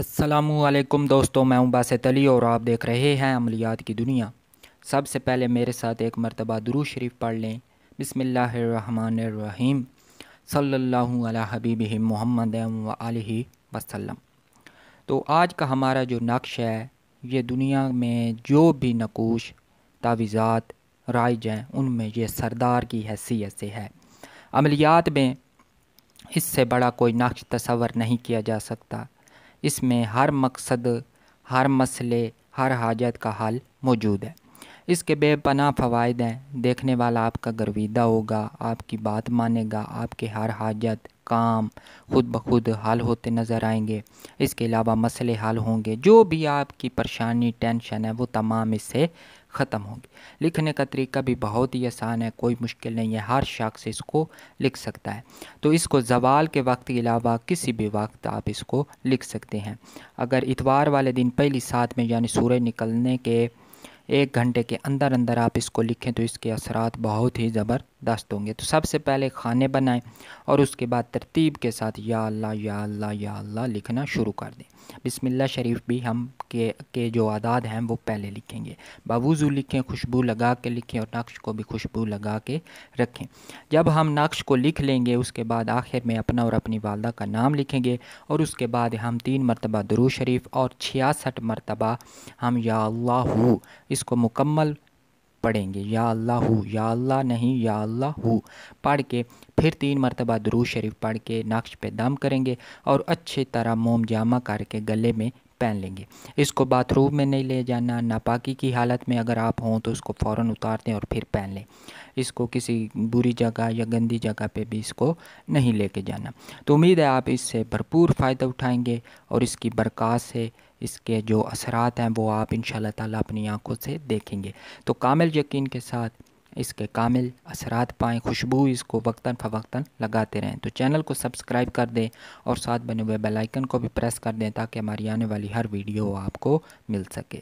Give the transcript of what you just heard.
السلام علیکم دوستوں، میں ہوں باسط علی اور آپ دیکھ رہے ہیں عملیات کی دنیا۔ سب سے پہلے میرے ساتھ ایک مرتبہ درود شریف پڑھ لیں۔ بسم اللہ الرحمن الرحیم، صلی اللہ علی حبیبہ محمد و آلہ وسلم۔ تو آج کا ہمارا جو نقش ہے، یہ دنیا میں جو بھی نقوش تعویذات رائج ہیں ان میں یہ سردار کی حیثیت سے ہے۔ عملیات میں اس سے بڑا کوئی نقش تصور نہیں کیا جا سکتا۔ اس میں ہر مقصد، ہر مسئلے، ہر حاجت کا حل موجود ہے۔ اس کے بے پناہ فوائد ہیں۔ دیکھنے والا آپ کا گرویدہ ہوگا، آپ کی بات مانے گا، آپ کے ہر حاجت کام خود بخود حل ہوتے نظر آئیں گے۔ اس کے علاوہ مسئلے حل ہوں گے، جو بھی آپ کی پریشانی ٹینشن ہے وہ تمام اس سے ختم ہوں گے۔ لکھنے کا طریقہ بھی بہت ہی آسان ہے، کوئی مشکل نہیں ہے، ہر شخص اس کو لکھ سکتا ہے۔ تو اس کو زوال کے وقت کے علاوہ کسی بھی وقت آپ اس کو لکھ سکتے ہیں۔ اگر اتوار والے دن پہلی سات میں یعنی سورج نکلنے کے 1 گھنٹے کے اندر اندر آپ اس کو لکھیں تو اس کے اثرات بہت ہی زبردست ہوں گے۔ تو سب سے پہلے کھانے بنائیں اور اس کے بعد ترتیب کے ساتھ یا اللہ یا اللہ یا اللہ لکھنا شروع کر دیں۔ بسم اللہ شریف بھی ہم کے جو اعداد ہیں وہ پہلے لکھیں گے۔ باوضو لکھیں، خوشبو لگا کے لکھیں اور نقش کو بھی خوشبو لگا کے رکھیں۔ جب ہم نقش کو لکھ لیں گے اس کے بعد آخر میں اپنا اور اپنی والدہ کا نام لکھیں گے اور اس کے بعد ہم 3 مرتبہ درود شریف اور 66 مرتبہ ہم یا اللہ اس کو مکمل پڑھیں گے۔ یا اللہ نہیں یا اللہ پڑھ کے پھر 3 مرتبہ درود شریف پڑھ کے نقش پہ دم کریں گے اور اچھی طرح موم جامع کر کے گلے میں پہن لیں گے۔ اس کو باتھ روم میں نہیں لے جانا، ناپاکی کی حالت میں اگر آپ ہوں تو اس کو فوراً اتار دیں اور پھر پہن لیں۔ اس کو کسی بری جگہ یا گندی جگہ پہ بھی اس کو نہیں لے کے جانا۔ تو امید ہے آپ اس سے بھرپور فائدہ اٹھائیں گے اور اس کی برکات سے اس کے جو اثرات ہیں وہ آپ انشاءاللہ تعالیٰ اپنی آنکھوں سے دیکھیں گے۔ تو کامل یقین کے ساتھ اس کے کامل اثرات پائیں، خوشبو اس کو وقتاً فوقتاً لگاتے رہیں۔ تو چینل کو سبسکرائب کر دیں اور ساتھ بنے ہوئے بیل آئیکن کو بھی پریس کر دیں تاکہ ہماری آنے والی ہر ویڈیو آپ کو مل سکے۔